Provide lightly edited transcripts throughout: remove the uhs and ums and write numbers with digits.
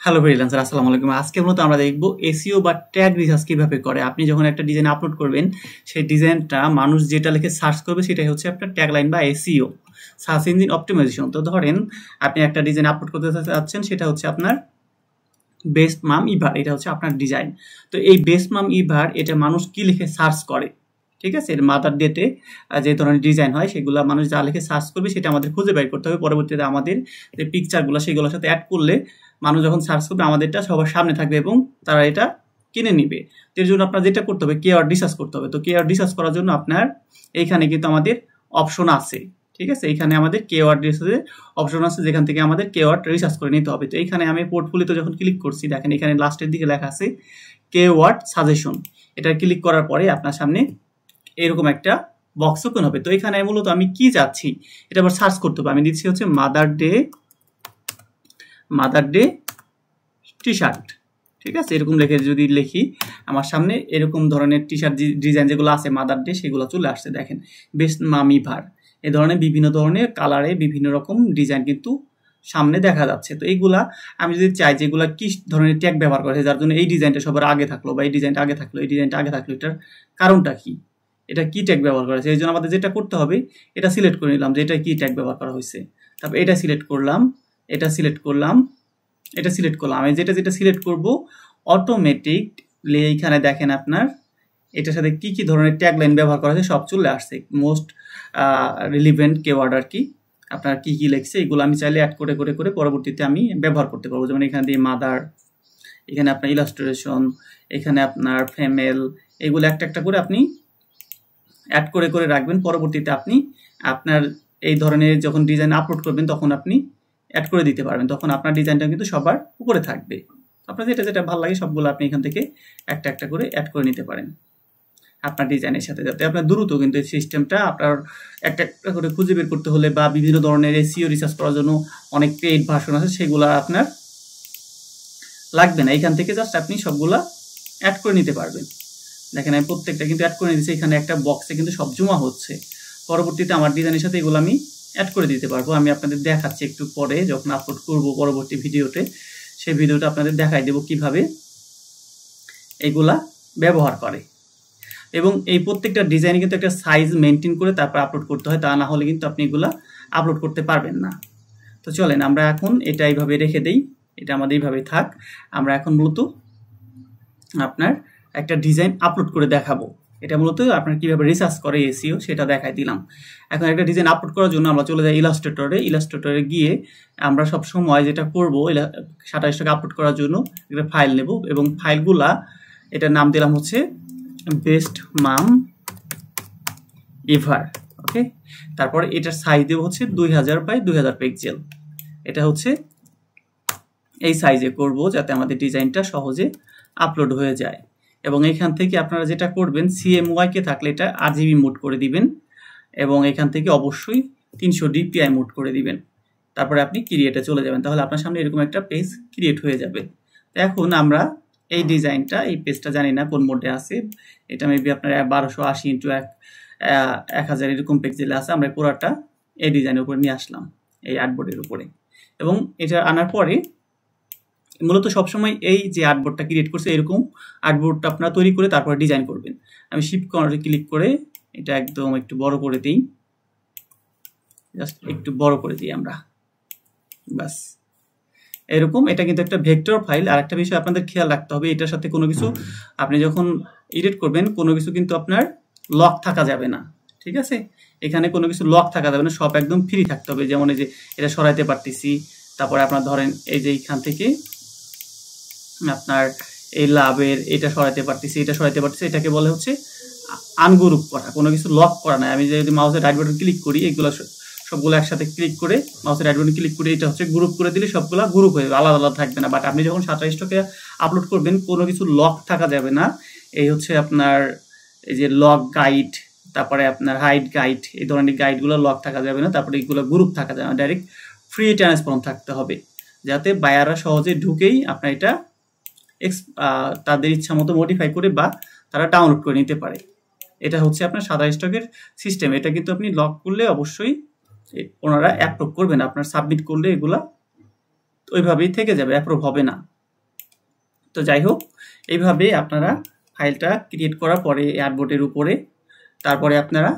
Hello freelancer, আসসালামু আলাইকুম। আজকে মূলত আমরা দেখব এসইও বা ট্যাগ রিসার্চ কিভাবে করে। আপনি যখন একটা ডিজাইন আপলোড করবেন, সেই ডিজাইনটা মানুষ যেটা লিখে সার্চ করবে সেটাই হচ্ছে আপনার ট্যাগ লাইন বা এসইও, সার্চ ইঞ্জিন অপটিমাইজেশন। তো ধরেন আপনি একটা ডিজাইন আপলোড করতে চাচ্ছেন, সেটা হচ্ছে আপনার বেস্ট মাম ইভার, এটা হচ্ছে আপনার ডিজাইন। তো এই বেস্ট মাম ইভার এটা মানুষ কি লিখে সার্চ করে, ঠিক আছে? এর মাদার ডেটে যে ধরনের ডিজাইন হয় সেগুলো মানুষ যা লিখে সার্চ করবে সেটা আমাদের খুঁজে বের করতে হবে। পরবর্তীতে আমাদের যে পিকচারগুলো সেগুলোর সাথে অ্যাড করলে মানুষ যখন সার্চ করবে আমাদেরটা সবার সামনে থাকবে এবং তারা এটা কিনে নিবে। এর জন্য আপনার যেটা করতে হবে, কিওয়ার্ড রিসার্চ করতে হবে। তো কিওয়ার্ড রিসার্চ করার জন্য আপনার এইখানে কিন্তু আমাদের অপশন আছে, ঠিক আছে? এখানে আমাদের কিওয়ার্ড রিসার্চের অপশন আছে, যেখান থেকে আমাদের কিওয়ার্ড রিসার্চ করে নিতে হবে। তো এইখানে আমি পোর্টফোলিওতে যখন ক্লিক করছি, দেখেন এখানে লাস্টের দিকে লেখা আছে কিওয়ার্ড সাজেশন। এটা ক্লিক করার পরে আপনার সামনে এরকম একটা বক্স ওপেন হবে। তো এখানে মূলত আমি কি চাচ্ছি এটা আবার সার্চ করতে হবে। আমি দিচ্ছি হচ্ছে মাদার ডে টি শার্ট, ঠিক আছে? এরকম লিখে যদি লিখি, আমার সামনে এরকম ধরনের টি শার্ট ডিজাইন যেগুলো আছে মাদার ডে সেগুলো চলে আসছে। দেখেন বেস্ট মামি ভার, এ ধরনের বিভিন্ন ধরনের কালারে বিভিন্ন রকম ডিজাইন কিন্তু সামনে দেখা যাচ্ছে। তো এইগুলা আমি যদি চাই যে এগুলা কি ধরনের ট্যাগ ব্যবহার করে, যার জন্য এই ডিজাইনটা সবার আগে থাকলো বা এই ডিজাইনটা আগে থাকলো, এই ডিজাইনটা আগে থাকলো, এটার কারণটা কি, এটা কি ট্যাগ ব্যবহার করা হয়েছে। এই জন্য আমাদের যেটা করতে হবে, এটা সিলেক্ট করে নিলাম যে এটা কি ট্যাগ ব্যবহার করা হয়েছে। তারপর এটা সিলেক্ট করলাম, এটা সিলেক্ট করলাম, এটা সিলেক্ট করলাম। আমি যেটা সিলেক্ট করব অটোমেটিকলি এইখানে দেখেন আপনার এটার সাথে কি কি ধরনের ট্যাগ লাইন ব্যবহার করা হয়েছে সব চলে আসছে। মোস্ট রিলিভেন্ট কিওয়ার্ড আর কি, আপনার কি কি লিখছে এগুলো আমি চাইলে অ্যাড করে করে করে পরবর্তীতে আমি ব্যবহার করতে পারবো। যেমন এখানে দিয়ে মাদার, এখানে আপনার ইলাস্ট্রেশন, এখানে আপনার ফিমেল, এগুলো একটা একটা করে আপনি অ্যাড করে করে রাখবেন। পরবর্তীতে আপনি আপনার এই ধরনের যখন ডিজাইন আপলোড করবেন তখন আপনি অ্যাড করে দিতে পারবেন, তখন আপনার ডিজাইনটা কিন্তু সবার উপরে থাকবে। আপনার যেটা যেটা ভালো লাগে সবগুলো আপনি এখান থেকে একটা একটা করে অ্যাড করে নিতে পারেন আপনার ডিজাইনের সাথে, যাতে আপনার দ্রুত কিন্তু এই সিস্টেমটা আপনার একটা একটা করে খুঁজে বের করতে হলে বা বিভিন্ন ধরনের এসইও রিসার্চ করার জন্য অনেক পেইড ভার্সন আছে, সেগুলো আপনার লাগবে না। এখান থেকে জাস্ট আপনি সবগুলা অ্যাড করে নিতে পারবেন। দেখেন আমি প্রত্যেকটা কিন্তু অ্যাড করে নিতেছি, এখানে একটা বক্সে কিন্তু সব জমা হচ্ছে। পরবর্তীতে আমার ডিজাইনের সাথে এগুলো আমি অ্যাড করে দিতে পারবো। আমি আপনাদের দেখাচ্ছি একটু পরে যখন আপলোড করব পরবর্তী ভিডিওতে, সেই ভিডিওটা আপনাদের দেখাই দেবো কিভাবে এইগুলা ব্যবহার করে। এবং এই প্রত্যেকটা ডিজাইনে কিন্তু একটা সাইজ মেনটেন করে তারপর আপলোড করতে হয়, তা না হলে কিন্তু আপনি এগুলা আপলোড করতে পারবেন না। তো চলেন আমরা এখন এটা এইভাবে রেখে দেই, এটা আমাদের এইভাবে থাক। আমরা এখন মূলত আপনার একটা ডিজাইন আপলোড করে দেখাবো। এটা মূলত আপনার কিভাবে রিসার্চ করে এসইও সেটা দেখাই দিলাম। এখন একটা ডিজাইন আপলোড করার জন্য আমরা চলে যাই ইলাস্ট্রেটরে গিয়ে আমরা সব সময় যেটা করব, 27 টাকা আপলোড করার জন্য একটা ফাইল নেব এবং ফাইলগুলা এটার নাম দিলাম হচ্ছে বেস্ট মাম ইভার, ওকে। তারপরে এটার সাইজ দেব হচ্ছে 2000 বাই 2000 পিক্সেল। এটা হচ্ছে এই সাইজে করব যাতে আমাদের ডিজাইনটা সহজে আপলোড হয়ে যায়। এবং এখান থেকে আপনারা যেটা করবেন, CMYK থাকলে এটা RGB মোড করে দিবেন এবং এখান থেকে অবশ্যই 300 DPI মোড করে দিবেন। তারপরে আপনি ক্রিয়েটে চলে যাবেন, তাহলে আপনার সামনে এরকম একটা পেজ ক্রিয়েট হয়ে যাবে। তো এখন আমরা এই ডিজাইনটা, এই পেজটা জানি না কোন মোডে আছে, এটা মেবি আপনার 1280 ইন্টু 1000 এরকম পিক্সেলে আছে। আমরা পুরাটা এই ডিজাইনের উপরে নিয়ে আসলাম, এই আর্টবোর্ডের উপরে। এবং এটা আনার পরে মূলত সবসময় এই যে আর্টবোর্ডটা ক্রিয়েট করছে এরকম আর্টবোর্ডটা আপনারা তৈরি করে তারপরে ডিজাইন করবেন। আমি শিফট কর্নারে ক্লিক করে এটা একদম একটু বড় করে দিই, জাস্ট একটু বড় করে দিই আমরা, বাস এরকম। এটা কিন্তু একটা ভেক্টর ফাইল। আর একটা বিষয় আপনাদের খেয়াল রাখতে হবে, এটার সাথে কোনো কিছু আপনি যখন এডিট করবেন কোনো কিছু কিন্তু আপনার লক থাকা যাবে না, ঠিক আছে? এখানে কোনো কিছু লক থাকা যাবে না, সব একদম ফ্রি থাকতে হবে। যেমন এই যে এটা সরাইতে পারতেছি, তারপরে আপনার ধরেন এই যে এইখান থেকে আপনার এই লাভের এটা সরাইতে পারতেছি, এটা সরাইতে পারতেছি, এটাকে বলে হচ্ছে আনগ্রুপ করা, কোনো কিছু লক করা নাই। আমি যদি মাউসের রাইট বাটন ক্লিক করি, এগুলো সবগুলো একসাথে ক্লিক করে মাউসের রাইট বাটন ক্লিক করে এটা হচ্ছে গ্রুপ করে দিলে সবগুলো গ্রুপ হয়ে যাবে, আলাদা আলাদা থাকবে না। বাট আপনি যখন 27 টাকা আপলোড করবেন কোনো কিছু লক থাকা যাবে না। এই হচ্ছে আপনার এই যে লক গাইড, তারপরে আপনার হাইড গাইড, এই ধরনের গাইডগুলো লক থাকা যাবে না। তারপরে এগুলো গ্রুপ থাকা যাবে না, ডাইরেক্ট ফ্রি ট্রান্সফর্ম থাকতে হবে, যাতে বায়াররা সহজে ঢুকেই আপনার এটা তাদের ইচ্ছা মতো মডিফাই করে বা তারা ডাউনলোড করে নিতে পারে। এটা হচ্ছে আপনার 27 টাকার সিস্টেম। এটা কিন্তু আপনি লক করলে অবশ্যই ওনারা অ্যাপ্রুভ করবেন, আপনার সাবমিট করলে এগুলা ওইভাবেই থেকে যাবে, অ্যাপ্রুভ হবে না। তো যাই হোক, এইভাবে আপনারা ফাইলটা ক্রিয়েট করার পরে এয়ারবোর্ডের উপরে তারপরে আপনারা,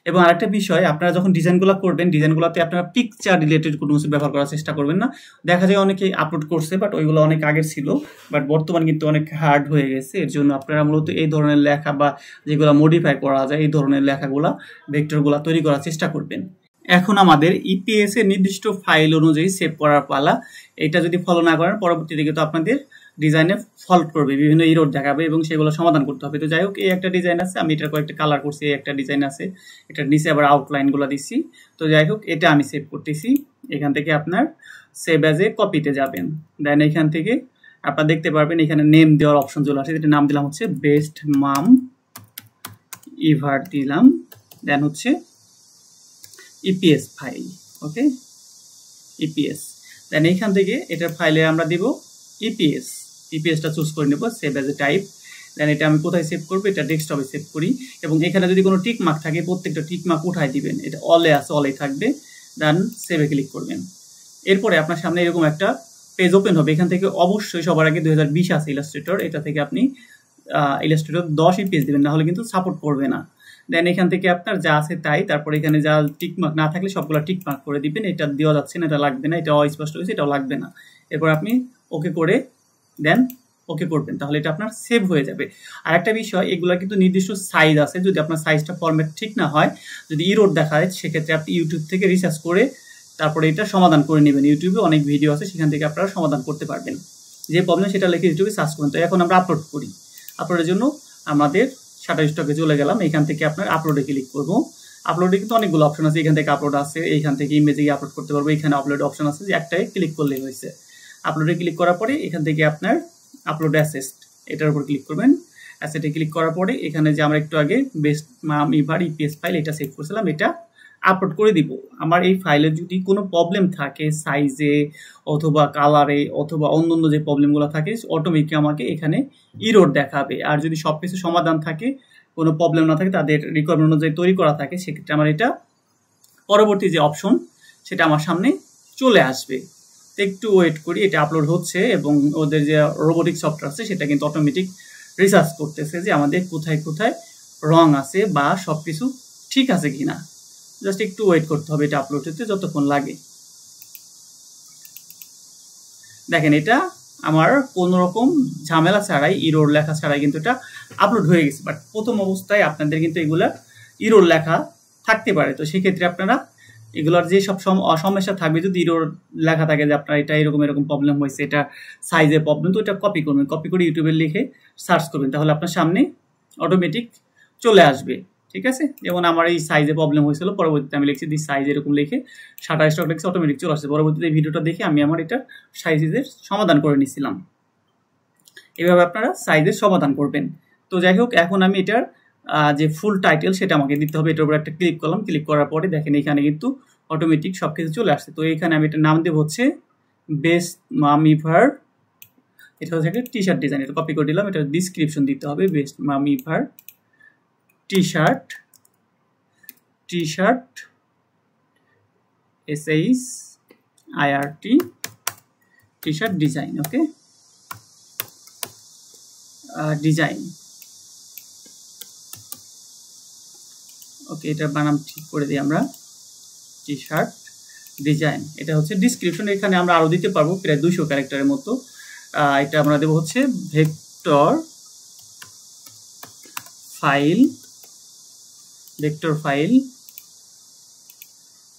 এবং আরেকটা বিষয়, আপনারা যখন ডিজাইনগুলো করবেন ডিজাইনগুলোতে আপনারা পিকচার রিলেটেড কোনো কিছু ব্যবহার করার চেষ্টা করবেন না। দেখা যায় অনেকে আপলোড করছে বাট ওইগুলো অনেক আগের ছিল, বাট বর্তমান কিন্তু অনেক হার্ড হয়ে গেছে। এর জন্য আপনারা মূলত এই ধরনের লেখা বা যেগুলো মডিফাই করা যায় এই ধরনের লেখাগুলা ভেক্টরগুলো তৈরি করার চেষ্টা করবেন। এখন আমাদের ইপিএস এর নির্দিষ্ট ফাইল অনুযায়ী সেভ করার পালা। এটা যদি ফলো না করেন পরবর্তীতে কিন্তু আপনাদের ডিজাইনে ফল্ট করবে, বিভিন্ন এরর দেখাবে এবং সেগুলো সমাধান করতে হবে। তো যাই হোক, এই একটা ডিজাইন আছে, আমি এটার কয়েকটা কালার করছি, এই একটা ডিজাইন আছে, এটার নিচে আবার আউটলাইনগুলো দিচ্ছি। তো যাই হোক, এটা আমি সেভ করতেছি। এখান থেকে আপনার সেভ অ্যাজ এ কপিতে যাবেন, দেন এখান থেকে আপনারা দেখতে পারবেন এখানে নেম দেওয়ার অপশন চলে আসে। যেটা নাম দিলাম হচ্ছে বেস্ট মাম ইভার দিলাম, দেন হচ্ছে ইপিএস ফাইল, ওকে ইপিএস। দেন এইখান থেকে এটার ফাইলে আমরা দিব ইপিএসটা চুজ করে নেব, সেভ অ্যাজ এ টাইপ। দেন এটা আমি কোথায় সেভ করবো, এটা ডেস্কটপে সেভ করি। এবং এখানে যদি কোনো টিক মার্ক থাকে প্রত্যেকটা টিক মার্ক উঠাই দিবেন, এটা অলে আছে, অলেই থাকবে। দেন সেভে ক্লিক করবেন। এরপরে আপনার সামনে এরকম একটা পেজ ওপেন হবে। এখান থেকে অবশ্যই সবার আগে 2020 আছে ইলাস্ট্রেটর, এটা থেকে আপনি ইলাস্ট্রেটর 10 ইপিএস দিবেন, না হলে কিন্তু সাপোর্ট করবে না। দেন এখান থেকে আপনার যা আছে তাই, তারপরে এখানে যা টিকমার্ক না থাকলে সবগুলো টিকমার্ক করে দিবেন। এটা দেওয়া যাচ্ছে না, এটা লাগবে না, এটা অস্পষ্ট হয়েছে, এটাও লাগবে না। এরপর আপনি ওকে করে দেন ওকে করবেন, তাহলে এটা আপনার সেভ হয়ে যাবে। আর একটা বিষয়, এগুলো কিন্তু নির্দিষ্ট সাইজ আছে, যদি আপনার সাইজটা ফরম্যাট ঠিক না হয়, যদি ইরোড দেখায়, সেক্ষেত্রে আপনি ইউটিউব থেকে রিসার্চ করে তারপরে এটা সমাধান করে নেবেন। ইউটিউবে অনেক ভিডিও আছে, সেখান থেকে আপনারা সমাধান করতে পারবেন। যে প্রবলেম সেটা লিখে ইউটিউবে সার্চ করুন। তো এখন আমরা আপলোড করি। আপলোডের জন্য আমাদের শাটার স্টকে চলে গেলাম, এখান থেকে আপনার আপলোডে ক্লিক করব। আপলোডে কিন্তু অনেকগুলো অপশন আছে, এখান থেকে আপলোড আছে, এইখান থেকে ইমেজে আপলোড করতে পারবো, এখানে আপলোড অপশন আছে, যে একটাই ক্লিক করলেই হয়েছে। আপলোডে ক্লিক করার পরে এখান থেকে আপনার আপলোড অ্যাসেট, এটার উপর ক্লিক করবেন। অ্যাসেটে ক্লিক করার পরে এখানে যে আমরা একটু আগে বেস্ট মাম ইভার ইপিএস ফাইল এটা সেভ করছিলাম, এটা আপলোড করে দিব। আমার এই ফাইলে যদি কোনো প্রবলেম থাকে সাইজে অথবা কালারে অথবা অন্যান্য যে প্রবলেমগুলো থাকে, অটোমেটিক আমাকে এখানে ইরোড দেখাবে। আর যদি সব কিছু সমাধান থাকে, কোনো প্রবলেম না থাকে, তাদের রিকোয়ারমেন্ট অনুযায়ী তৈরি করা থাকে, সেক্ষেত্রে আমার এটা পরবর্তী যে অপশন সেটা আমার সামনে চলে আসবে। একটু ওয়েট করি, এটা আপলোড হচ্ছে এবং ওদের যে রোবোটিক সফটওয়্যার আছে সেটা কিন্তু অটোমেটিক রিসার্চ করতেছে যে আমাদের কোথায় কোথায় রং আছে বা সব কিছু ঠিক আছে কিনা। জাস্ট একটু ওয়েট করতে হবে, এটা আপলোড হতে যতক্ষণ লাগে। দেখেন, এটা আমার কোনো রকম ঝামেলা ছাড়াই, ইরোর লেখা ছাড়াই কিন্তু এটা আপলোড হয়ে গেছে। বাট প্রথম অবস্থায় আপনাদের কিন্তু এগুলা ইরোর লেখা থাকতে পারে। তো সেক্ষেত্রে আপনারা এগুলোর যে সব সমস্যা থাকবে, যদি ইরোর লেখা থাকে যে আপনার এটা এরকম এরকম প্রবলেম হয়েছে, এটা সাইজের প্রবলেম, তো এটা কপি করবেন, কপি করে ইউটিউবে লিখে সার্চ করবেন, তাহলে আপনার সামনে অটোমেটিক চলে আসবে। ঠিক আছে, যেমন আমার এই সাইজে প্রবলেম হয়েছিল, পরবর্তীতে আমি লিখছি দি সাইজ এরকম লিখে শাটার স্টক লিখছি, অটোমেটিক চলে আসছে। পরবর্তীতে এই ভিডিওটা দেখে আমি আমার এটা সাইজের সমাধান করে নিছিলাম। এভাবে আপনারা সাইজের সমাধান করবেন। তো যাই হোক, এখন আমি এটার যে ফুল টাইটেল সেটা আমাকে দিতে হবে। এটার উপর একটা ক্লিক করলাম, ক্লিক করার পরে দেখেন এখানে কিন্তু অটোমেটিক সব কিছু চলে আসছে। তো এখানে আমি এটার নাম দেব হচ্ছে বেস্ট মাম ইভার, এটা হচ্ছে একটা টি শার্ট ডিজাইন, এটা কপি করে দিলাম। এটা ডিসক্রিপশন দিতে হবে, best mum ever T shirt SHIRT T shirt design, okay design, okay এটা বানাম ঠিক করে দিই আমরা, টি শার্ট ডিজাইন। এটা হচ্ছে ডিসক্রিপশন, এখানে আমরা আরো দিতে পারবো প্রায় 200 ক্যারেক্টারের মতো। এটা আমরা দেবো হচ্ছে ভেক্টর ফাইল,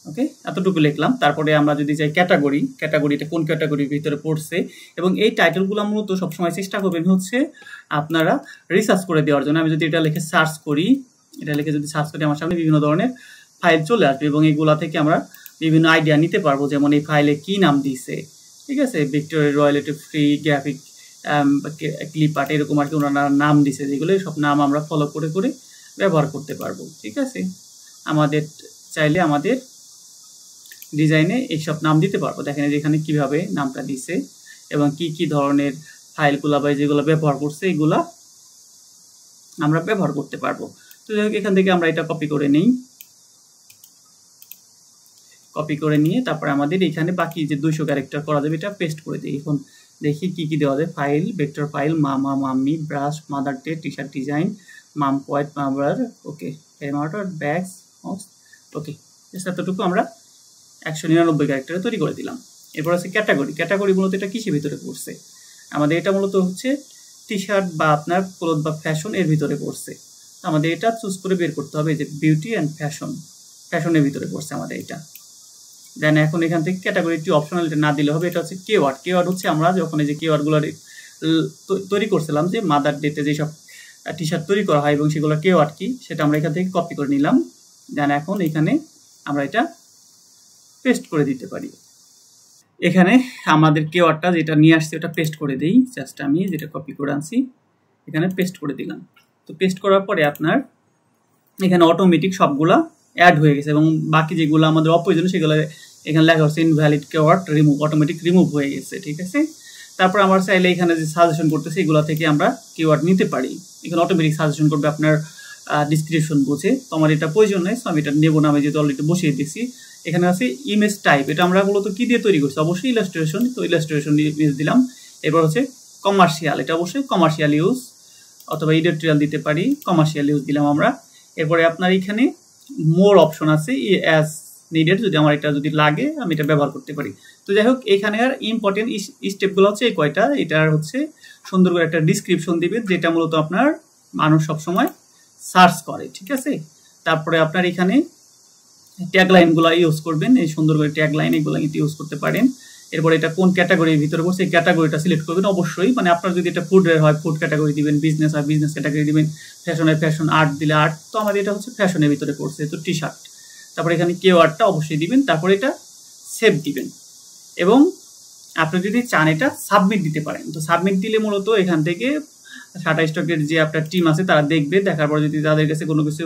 ওকে এতটুকু লিখলাম। তারপরে আমরা যদি চাই ক্যাটাগরিটা কোন ক্যাটাগরির ভিতরে পড়ছে, এবং এই টাইটেলগুলো মূলত সবসময় চেষ্টা করবেন হচ্ছে আপনারা রিসার্চ করে দেওয়ার জন্য। আমি যদি এটা লিখে সার্চ করি, আমার সামনে বিভিন্ন ধরনের ফাইল চলে আসবে এবং এগুলা থেকে আমরা বিভিন্ন আইডিয়া নিতে পারবো, যেমন এই ফাইলে কি নাম দিছে, ঠিক আছে, Victoria royalty free graphic clip art, এরকম আর কি ওনারা নাম দিছে, যেগুলো সব নাম আমরা ফলো করে করে ব্যবহার করতে পারবো। ঠিক আছে, আমাদের চাইলে আমাদের ডিজাইনে এইসব নাম দিতে পারবো। দেখেন এখানে কিভাবে নামটা দিছে এবং কি কি ধরনের ফাইলগুলা বা যেগুলো ব্যবহার করছে এগুলা আমরা ব্যবহার করতে পারবো। তো এখান থেকে আমরা এটা কপি করে নিই, কপি করে নিয়ে তারপরে আমাদের এখানে বাকি যে 200 ক্যারেক্টার করা যাবে এটা পেস্ট করে দিই। এখন দেখি কি কি দেওয়া যায়। File, vector file, mama, mummy, brush, mother day, T shirt design, mum point, মামার, ওকে, হেমাটার, ব্যাগস, ওকে। এতটুকু আমরা 199 ক্যারেক্টারে তৈরি করে দিলাম। এরপর আছে ক্যাটাগরি। ক্যাটাগরি মূলত এটা কিসের ভিতরে পড়ছে? আমাদের এটা মূলত হচ্ছে টি শার্ট বা আপনার ক্লোথ বা ফ্যাশন এর ভিতরে পড়ছে। আমাদের এটা চুজ করে বের করতে হবে যে বিউটি অ্যান্ড ফ্যাশন, ফ্যাশনের ভিতরে পড়ছে আমাদের এটা। দেন এখন এখান থেকে ক্যাটাগরিটি অপশনাল এটা না দিলে হবে। এটা হচ্ছে কিওয়ার্ড। কিওয়ার্ড হচ্ছে আমরা যখন এই যে কিওয়ার্ডগুলো তৈরি করছিলাম যে মাদার ডেতে যেসব টি শার্ট তৈরি করা হয় এবং সেগুলো কিওয়ার্ড কি সেটা আমরা এখান থেকে কপি করে নিলাম। দেন এখন এখানে আমরা এটা পেস্ট করে দিতে পারি। এখানে আমাদের কিওয়ার্ডটা যেটা নিয়ে আসছে ওটা পেস্ট করে দেই। জাস্ট আমি যেটা কপি করে আনছি এখানে পেস্ট করে দিলাম। তো পেস্ট করার পরে আপনার এখানে অটোমেটিক সবগুলা অ্যাড হয়ে গেছে এবং বাকি যেগুলো আমাদের অপ্রয়োজনীয় সেগুলো এখানে লেখা হচ্ছে invalid keyword remove, automatic remove হয়ে গেছে। ঠিক আছে, তারপর আমরা চাইলে এখানে যে সাজেশন করতেছি এগুলো থেকে আমরা কিওয়ার্ড নিতে পারি। এখানে অটোমেটিক সাজেশন করবে আপনার ডিসক্রিপশন বুঝে। তো আমার এটা প্রয়োজন নয়, আমি এটা নেবো না, আমি যেহেতু অলরেডি বসিয়ে দিচ্ছি। এখানে আছে ইমেজ টাইপ, এটা আমরা মূলত কি দিয়ে তৈরি করছি? অবশ্যই ইলাস্ট্রেশন, তো ইলাস্ট্রেশন ইমেজ দিলাম। এরপর হচ্ছে কমার্শিয়াল, এটা অবশ্যই কমার্শিয়াল ইউজ অথবা এডিটোরিয়াল দিতে পারি, কমার্শিয়াল ইউজ দিলাম আমরা। এরপরে আপনার এখানে মোর অপশন আছে, অ্যাজ নিডেড, যদি আমার এটা যদি লাগে আমি এটা ব্যবহার করতে পারি। তো যাই হোক, এখানে আর ইম্পর্টেন্ট স্টেপগুলো হচ্ছে এই কয়টা। এটার হচ্ছে সুন্দর করে একটা ডিসক্রিপশন দিবেন যেটা মূলত আপনার মানুষ সবসময় সার্চ করে। ঠিক আছে, তারপরে আপনার এখানে ট্যাগলাইনগুলো ইউজ করবেন, এই সুন্দর করে ট্যাগলাইন এগুলো কিন্তু ইউজ করতে পারেন। এরপর এটা কোন ক্যাটাগরির ভিতরে পড়ছে এই ক্যাটাগরিটা সিলেক্ট করবেন অবশ্যই। মানে আপনার যদি এটা ফুডের হয় ফুড ক্যাটাগরি দিবেন, বিজনেস হয় বিজনেস ক্যাটাগরি দিবেন, ফ্যাশনের ফ্যাশন, আর্ট দিলে আর্ট। তো আমাদের এটা হচ্ছে ফ্যাশনের ভিতরে পড়ছে, তো টি শার্ট। তারপরে এখানে কিওয়ার্ডটা অবশ্যই দিবেন, তারপরে এটা সেভ দিবেন এবং আপনি যদি চান এটা সাবমিট দিতে পারেন। তো সাবমিট দিলে মূলত এখান থেকে শাটার স্টকের যে আপনার টিম আছে তারা দেখবে, দেখার পর যদি তাদের কাছে কোনো কিছু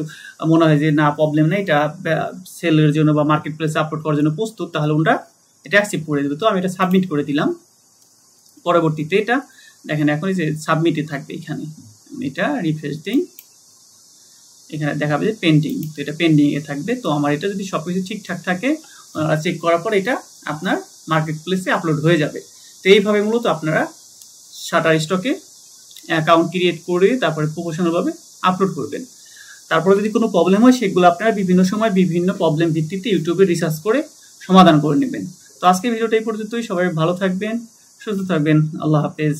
মনে হয় যে না প্রবলেম নেই, এটা সেলের জন্য বা মার্কেট প্লেসে আপলোড করার জন্য প্রস্তুত, তাহলে ওরা এটা অ্যাকসেপ্ট করে দেবে। তো আমি এটা সাবমিট করে দিলাম। পরবর্তীতে এটা দেখেন এখন এই যে সাবমিটে থাকবে, এখানে এটা রিফ্রেশ দিই, এখানে দেখাবে যে পেন্ডিং, তো এটা পেন্ডিং এ থাকবে। তো আমার এটা যদি সবকিছু ঠিকঠাক থাকে চেক করার পর এটা আপনার মার্কেট প্লেসে আপলোড হয়ে যাবে। তো এইভাবে মূলত আপনারা শাটার স্টকে অ্যাকাউন্ট ক্রিয়েট করে তারপরে প্রফেশনালভাবে আপলোড করবেন। তারপরে যদি কোনো প্রবলেম হয় সেগুলো আপনারা বিভিন্ন সময় বিভিন্ন প্রবলেম ভিত্তিতে ইউটিউবে রিসার্চ করে সমাধান করে নেবেন। তো আজকে ভিডিওটা এই পর্যন্তই। সবাই ভালো থাকবেন, সুস্থ থাকবেন। আল্লাহ হাফেজ।